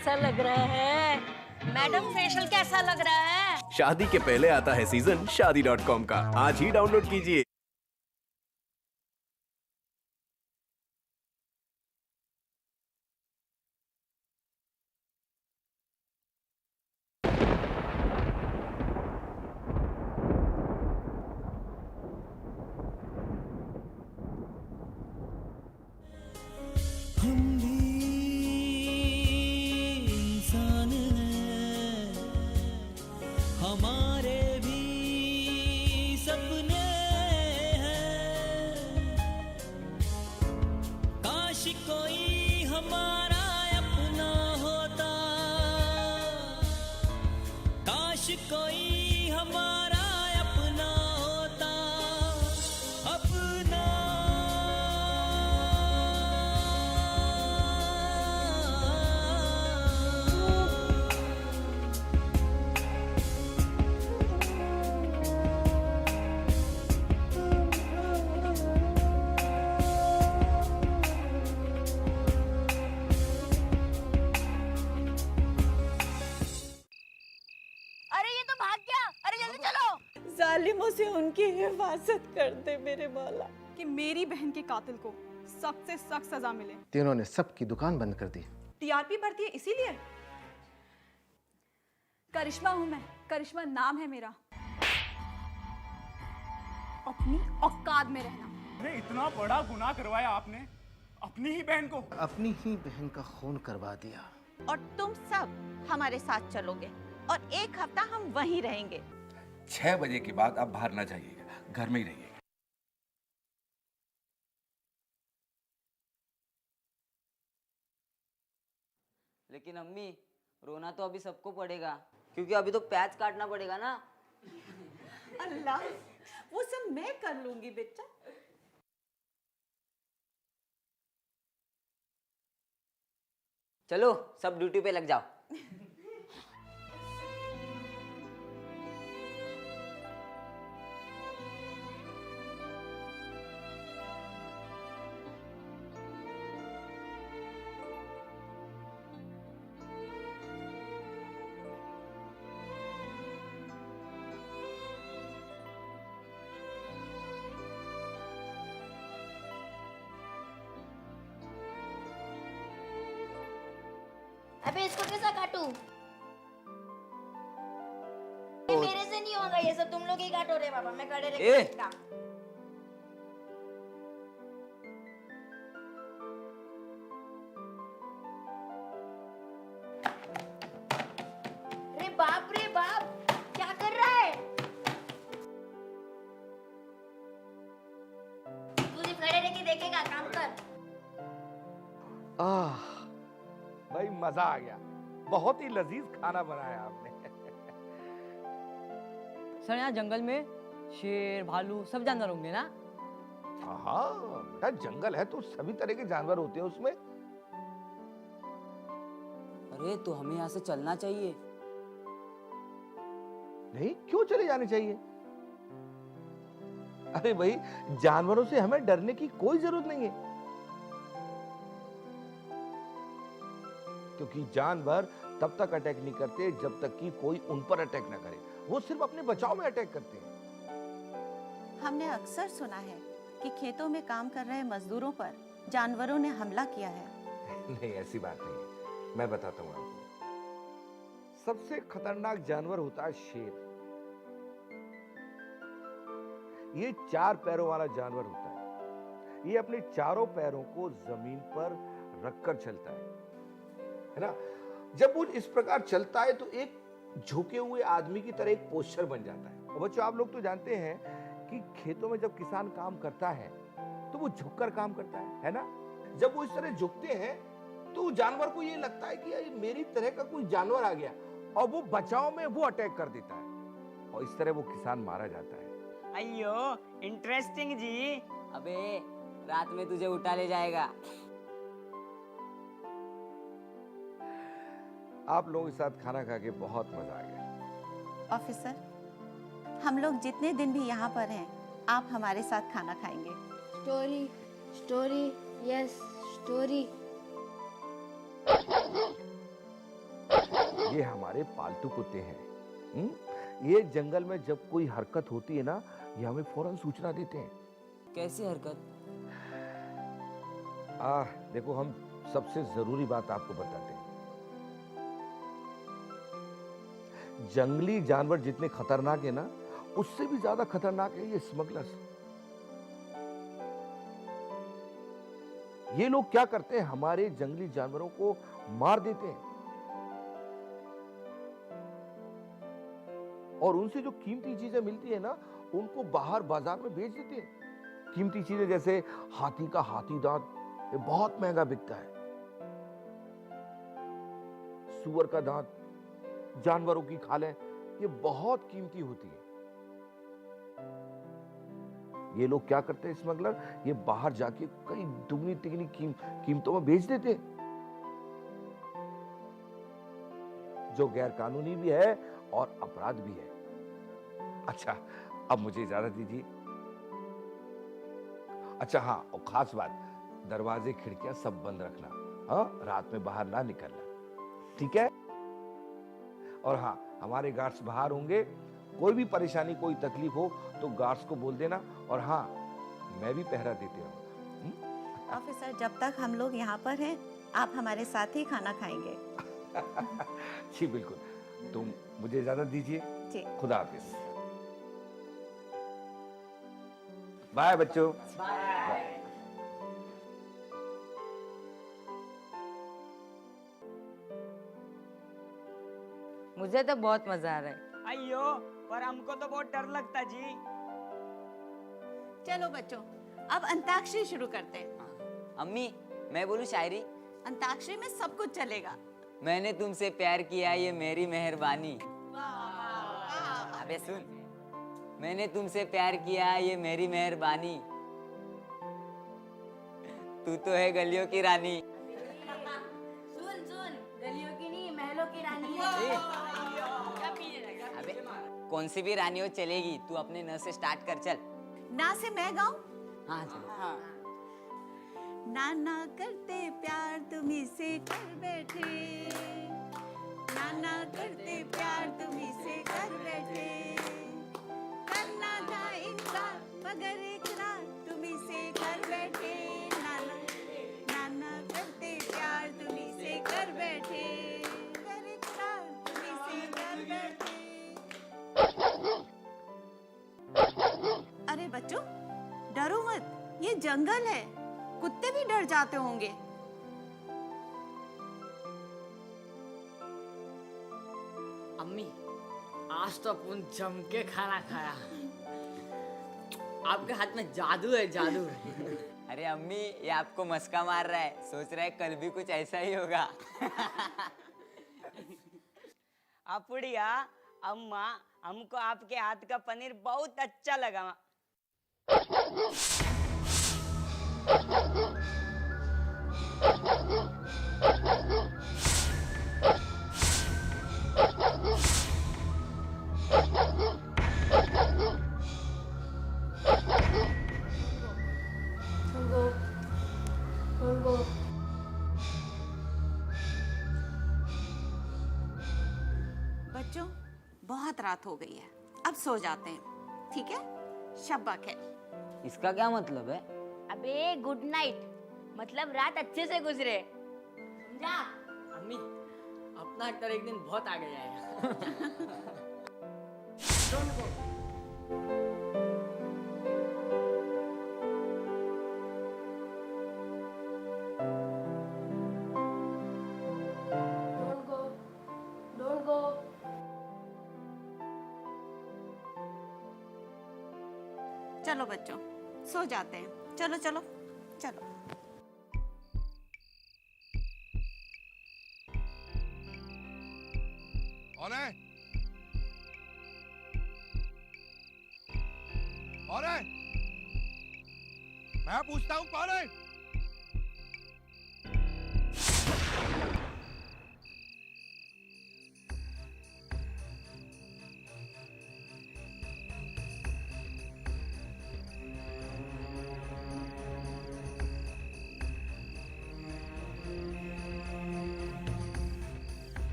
कैसा लग रहा है? मैडम फेशियल कैसा लग रहा है? शादी के पहले आता है सीजन शादी.com का। आज ही डाउनलोड कीजिए। हम भी इंसान हैं, हमारे भी सपने हैं। काश कोई हमारा अपना होता, काश कोई हमारा अपना होता, अपना। अरे ये तो भाग गया। अरे जल्दी चलो। जालिमों से उनकी हिफाजत कर दे मेरे मौला। कि मेरी बहन के कातिल को सख्त से सख्त सजा मिले। तीनों ने सबकी दुकान बंद कर दी। टीआरपी बढ़ती है इसीलिए। करिश्मा हूं मैं, करिश्मा नाम है मेरा। अपनी औकात में रहना। अरे इतना बड़ा गुनाह करवाया आपने अपनी ही बहन को। अपनी ही बहन का खून करवा दिया। और तुम सब हमारे साथ चलोगे और 1 हफ्ता हम वहीं रहेंगे। 6 बजे के बाद आप बाहर ना जाइएगा, घर में ही रहिएगा। लेकिन अम्मी, रोना तो अभी सबको पड़ेगा, क्योंकि अभी तो प्याज काटना पड़ेगा ना। अल्लाह, वो सब मैं कर लूंगी बेटा। चलो सब ड्यूटी पे लग जाओ। अबे इसको कैसा काटूं? मेरे से नहीं होगा ये सब, तुम लोग ही काटो रे बाबा। मैं खड़े रह ए! के रे बाप, क्या कर रहा है? तू सिर्फ खड़े रह के देखेगा, काम कर। भाई मजा आ गया, बहुत ही लजीज खाना बनाया आपने। सर यहाँ जंगल में शेर, भालू सब जानवर होंगे ना? हाँ बेटा, जंगल है तो सभी तरह के जानवर होते हैं उसमें। अरे तो हमें यहाँ से चलना चाहिए। नहीं, क्यों चले जाने चाहिए? अरे भाई, जानवरों से हमें डरने की कोई जरूरत नहीं है, क्योंकि जानवर तब तक अटैक नहीं करते जब तक कि कोई उन पर अटैक ना करे। वो सिर्फ अपने बचाव में अटैक करते हैं। हमने अक्सर सुना है कि खेतों में काम कर रहे मजदूरों पर जानवरों ने हमला किया है। नहीं, ऐसी बात नहीं है, मैं बताता हूँ आपको। सबसे खतरनाक जानवर होता है शेर। ये 4 पैरों वाला जानवर होता है। ये अपने चारों पैरों को जमीन पर रखकर चलता है ना? जब वो इस प्रकार चलता है तो एक झुके हुए आदमी की तरह एक पोस्चर बन जाता है। और बच्चों, आप लोग तो जानते हैं कि खेतों में जब किसान काम करता है तो वो झुककर काम करता है ना? जब वो इस तरह झुकते हैं तो जानवर को ये लगता है कि यार मेरी तरह का कोई जानवर आ गया, और वो बचाव में वो अटैक कर देता है, और इस तरह वो किसान मारा जाता है। अयो इंटरेस्टिंग जी। अबे रात में तुझे उठा ले जाएगा। आप लोगों के साथ खाना खा के बहुत मजा आ गया। ऑफिसर, हम लोग जितने दिन भी यहाँ पर हैं, आप हमारे साथ खाना खाएंगे। Story story yes story. ये हमारे पालतू कुत्ते हैं। ये जंगल में जब कोई हरकत होती है ना, ये हमें फौरन सूचना देते हैं। कैसी हरकत? देखो, हम सबसे जरूरी बात आपको बताते हैं। जंगली जानवर जितने खतरनाक है ना, उससे भी ज्यादा खतरनाक है ये स्मगलर्स। ये लोग क्या करते हैं, हमारे जंगली जानवरों को मार देते हैं और उनसे जो कीमती चीजें मिलती है ना, उनको बाहर बाजार में बेच देते हैं। कीमती चीजें जैसे हाथी का हाथी दांत, ये बहुत महंगा बिकता है। सूअर का दांत, जानवरों की खालें, ये बहुत कीमती होती है। ये लोग क्या करते हैं स्मगलर, ये बाहर जाके कई दुगनी तिगनी कीमतों में बेच देते हैं, जो गैर कानूनी भी है और अपराध भी है। अच्छा, अब मुझे इजाजत दीजिए। अच्छा हाँ, और खास बात, दरवाजे खिड़कियां सब बंद रखना। हाँ, रात में बाहर ना निकलना, ठीक है? और हाँ, हमारे गार्ड्स बाहर होंगे, कोई भी परेशानी कोई तकलीफ हो तो गार्ड्स को बोल देना। और हाँ, मैं भी पहरा देते रहूंगा। ऑफिसर, जब तक हम लोग यहाँ पर हैं, आप हमारे साथ ही खाना खाएंगे। जी बिल्कुल, तो मुझे इजाजत दीजिए। जी, खुदा हाफिज। बाय बच्चों। मुझे तो बहुत मजा आ रहा है। अयो, पर हमको तो बहुत डर लगता जी। चलो बच्चों, अब अंताक्षरी शुरू करते हैं। अम्मी, मैं बोलूं शायरी? अंताक्षरी में सब कुछ चलेगा। मैंने तुमसे प्यार किया, ये मेरी मेहरबानी। अबे सुन, मैंने तुमसे प्यार किया, ये मेरी मेहरबानी। तू तो है गलियों की रानी। सुन सुन, गलियों की नहीं, महलों की रानी है। अबे कौन सी भी रानी हो चलेगी, तू अपने न से स्टार्ट कर, चल। ना से मैं गाऊं? हाँ चल। नाना करते प्यार तुम्ही से कर बैठे, नाना करते प्यार तुम्ही से कर बैठे, करना था इनकार मगर इकरार तुम्ही से कर बैठे, नाना नाना करते प्यार तुम्ही से कर बैठे, कर इकरार तुम्ही से कर बैठे। अरे बच्चों, डरो मत, ये जंगल है, कुत्ते भी डर जाते होंगे। अम्मी, आज तो अपन जम के खाना खाया। आपके हाथ में जादू है, जादू। अरे अम्मी, ये आपको मस्का मार रहा है, सोच रहा है कल भी कुछ ऐसा ही होगा। अपुड़िया, अम्मा, हमको आपके हाथ का पनीर बहुत अच्छा लगा। बच्चों, बहुत रात हो गई है, अब सो जाते हैं, ठीक है? शब्बा खैर। इसका क्या मतलब है? अबे गुड नाइट, मतलब रात अच्छे से गुजरे, समझा? अम्मी, अपना एक्टर एक दिन बहुत आगे जाएगा। Don't go. चलो बच्चों, सो जाते हैं, चलो चलो चलो। कौन है? कौन है? मैं पूछता हूँ कौन है?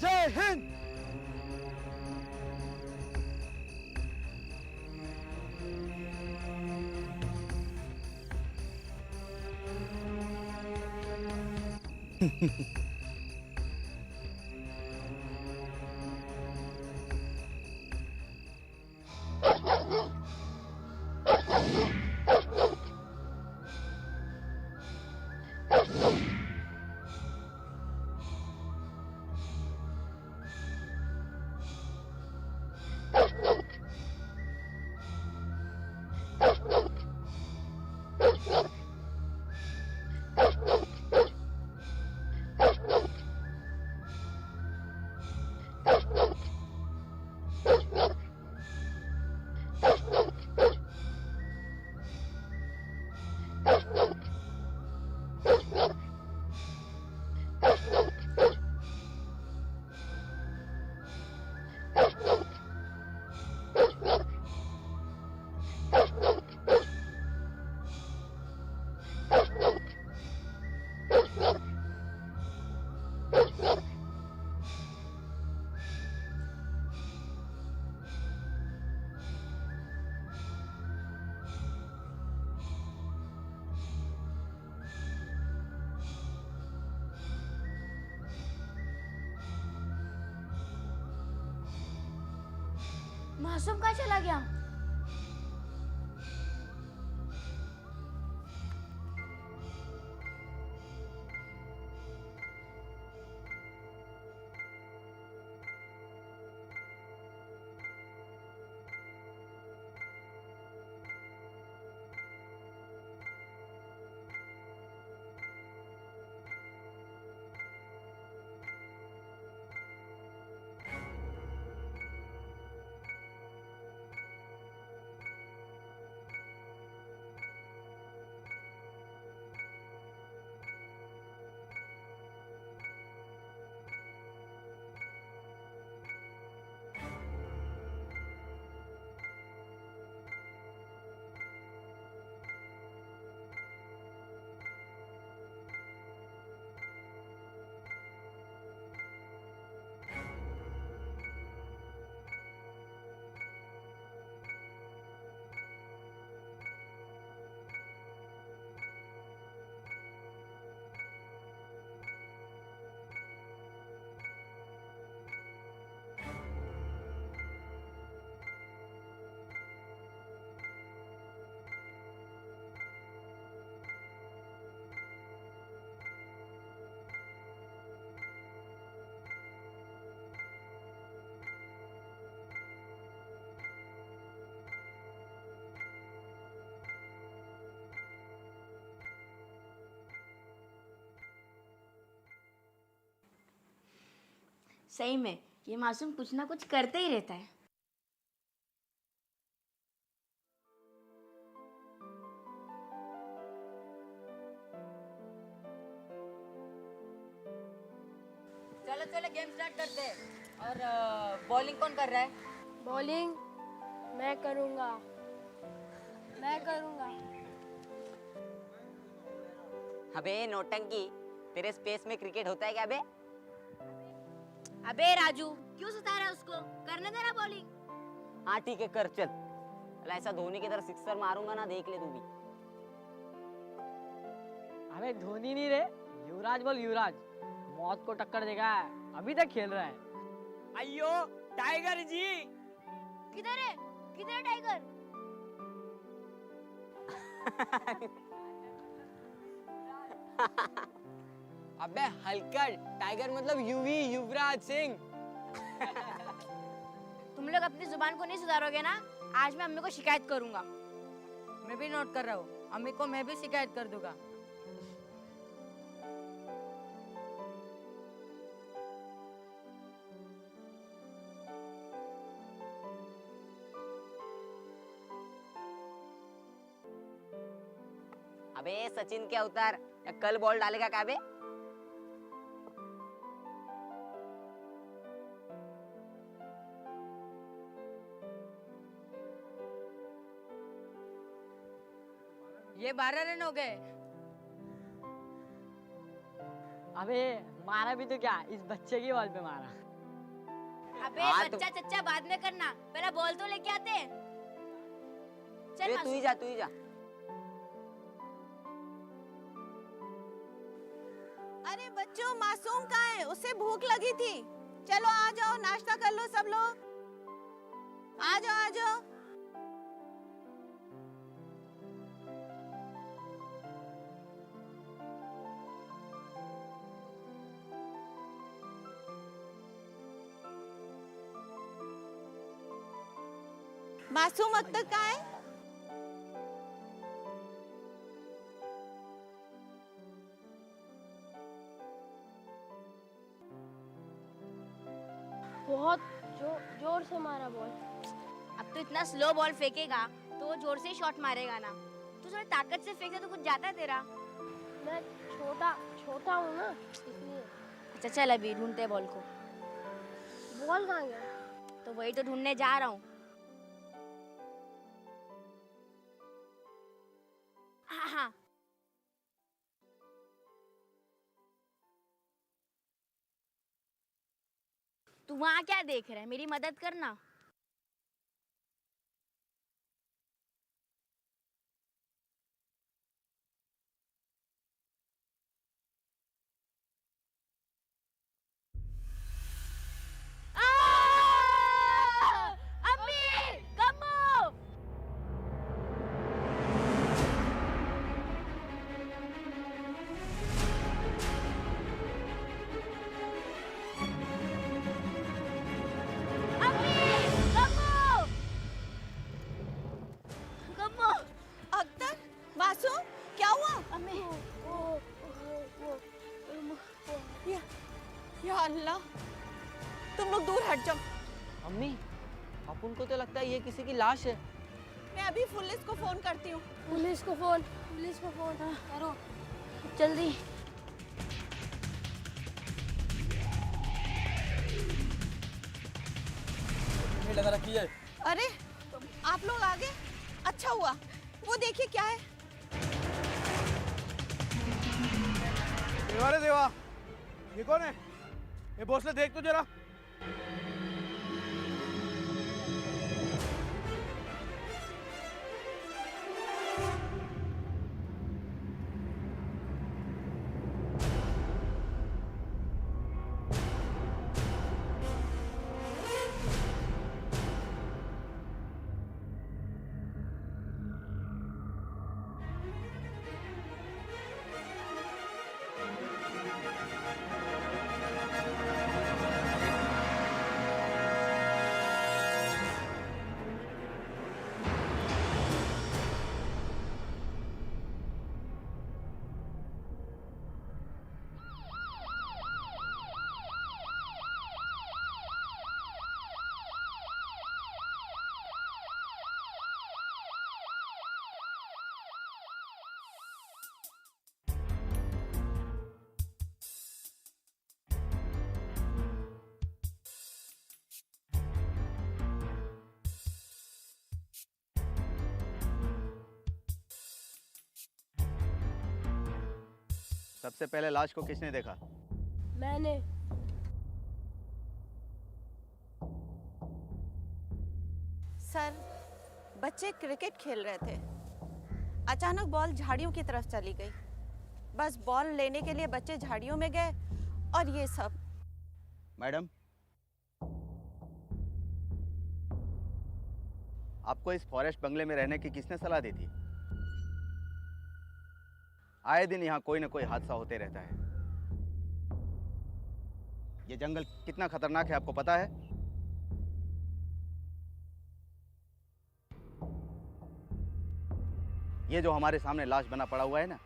जय हिंद। मासूम कहाँ चला गया? सही में ये मासूम कुछ ना कुछ करते ही रहता है। चलो चलो गेम स्टार्ट करते हैं। और बॉलिंग कौन कर रहा है? बॉलिंग मैं करूंगा। अबे नौटंकी, तेरे स्पेस में क्रिकेट होता है क्या बे? अबे राजू, क्यों सता रहा है उसको? करने दे ना बॉलिंग। हाँ ठीक है, कर चल। अला ऐसा धोनी की तरह सिक्सर मारूंगा ना, देख ले तू भी। अबे धोनी नहीं रे, युवराज बोल युवराज। मौत को टक्कर देगा, अभी तक खेल रहा है। अयो टाइगर जी। किधर है? किधर है टाइगर? अबे हलकट, टाइगर मतलब यूवी, युवराज सिंह। तुम लोग अपनी जुबान को नहीं सुधारोगे ना, आज मैं अम्मी को शिकायत करूंगा। मैं भी नोट कर रहा हूँ, अम्मी को मैं भी शिकायत कर दूंगा। अबे सचिन के अवतार, या कल बॉल डालेगा क्या बे? ये 12 रन हो गए। अबे मारा भी तो क्या, इस बच्चे की बॉल पे मारा। अबे हाँ, बच्चा चच्चा बाद में करना, पहले बॉल तो लेके आते। चल तू ही मासूम। जा, तू ही जा। अरे बच्चों, मासूम कहाँ है? उसे भूख लगी थी। चलो आ जाओ, नाश्ता कर लो सब लोग। आ जाओ आ जाओ। मासूम अख्तर कहाँ है? बहुत जोर से मारा बॉल। अब तो इतना स्लो बॉल फेंकेगा तो वो जोर से शॉट मारेगा ना। तू थोड़ा ताकत से फेंकता तो कुछ जाता है तेरा। मैं छोटा हूँ ना, इसलिए। अच्छा चल, अभी ढूंढते हैं बॉल को। बॉल कहाँ गया? तो वही तो ढूंढने जा रहा हूँ। हाँ हाँ, तू वहां क्या देख रहा है? मेरी मदद करना। अम्मी, कम्मो! अख्तर, मासूम, क्या हुआ? या अल्लाह, तुम लोग दूर हट जाओ। अम्मी, अपन को तो लगता है ये किसी की लाश है। मैं अभी पुलिस को फोन करती हूँ। पुलिस को फोन करो जल्दी। लगा रखी है। अरे आप लोग आ गए, अच्छा हुआ। वो देखिए क्या है। देवा रे देवा, ये कौन है? ये भोसले देख तो जरा। सबसे पहले लाश को किसने देखा? मैंने। सर, बच्चे क्रिकेट खेल रहे थे। अचानक बॉल झाड़ियों की तरफ चली गई। बस बॉल लेने के लिए बच्चे झाड़ियों में गए और ये सब। मैडम, आपको इस फॉरेस्ट बंगले में रहने की किसने सलाह दी थी? आए दिन यहाँ कोई ना कोई हादसा होते रहता है। ये जंगल कितना खतरनाक है आपको पता है? ये जो हमारे सामने लाश बना पड़ा हुआ है ना,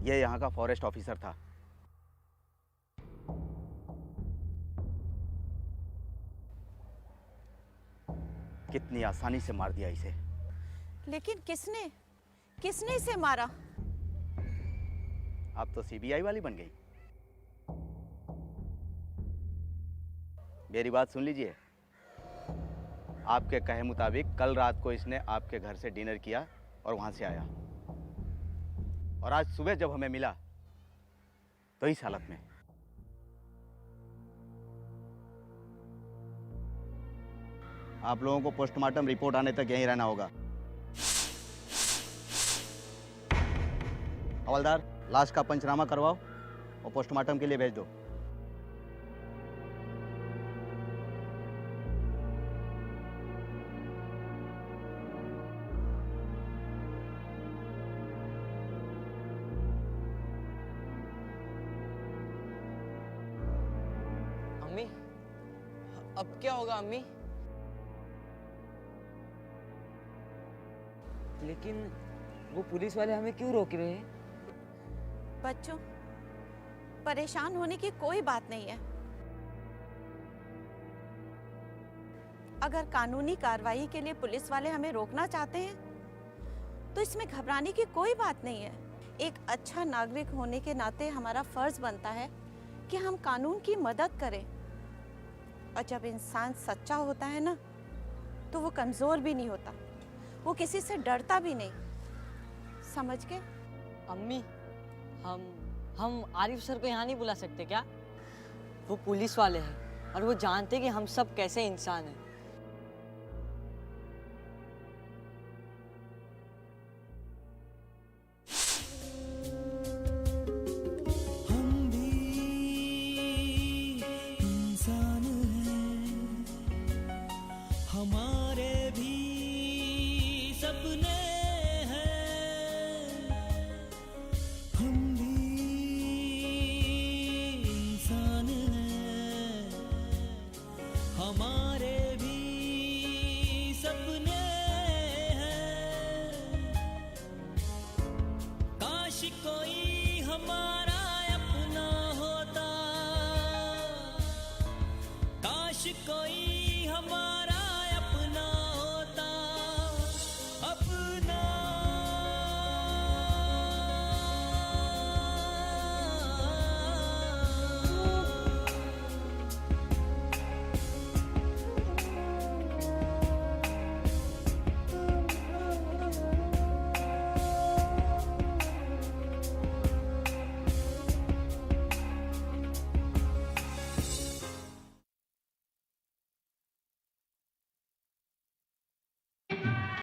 ये यहाँ का फॉरेस्ट ऑफिसर था। कितनी आसानी से मार दिया इसे। लेकिन किसने इसे मारा? आप तो सीबीआई वाली बन गई। मेरी बात सुन लीजिए। आपके कहे मुताबिक कल रात को इसने आपके घर से डिनर किया और वहां से आया, और आज सुबह जब हमें मिला तो इस हालत में आप लोगों को पोस्टमार्टम रिपोर्ट आने तक यहीं रहना होगा। हवलदार, लाश का पंचनामा करवाओ और पोस्टमार्टम के लिए भेज दो। अम्मी, अब क्या होगा अम्मी? लेकिन वो पुलिस वाले हमें क्यों रोक रहे हैं? बच्चों, परेशान होने की कोई बात नहीं है। अगर कानूनी कार्रवाई के लिए पुलिस वाले हमें रोकना चाहते हैं तो इसमें घबराने की कोई बात नहीं है। एक अच्छा नागरिक होने के नाते हमारा फर्ज बनता है कि हम कानून की मदद करें। और जब इंसान सच्चा होता है ना, तो वो कमजोर भी नहीं होता, वो किसी से डरता भी नहीं। समझ गए? अम्मी, हम आरिफ सर को यहाँ नहीं बुला सकते क्या? वो पुलिस वाले हैं और वो जानते कि हम सब कैसे इंसान हैं।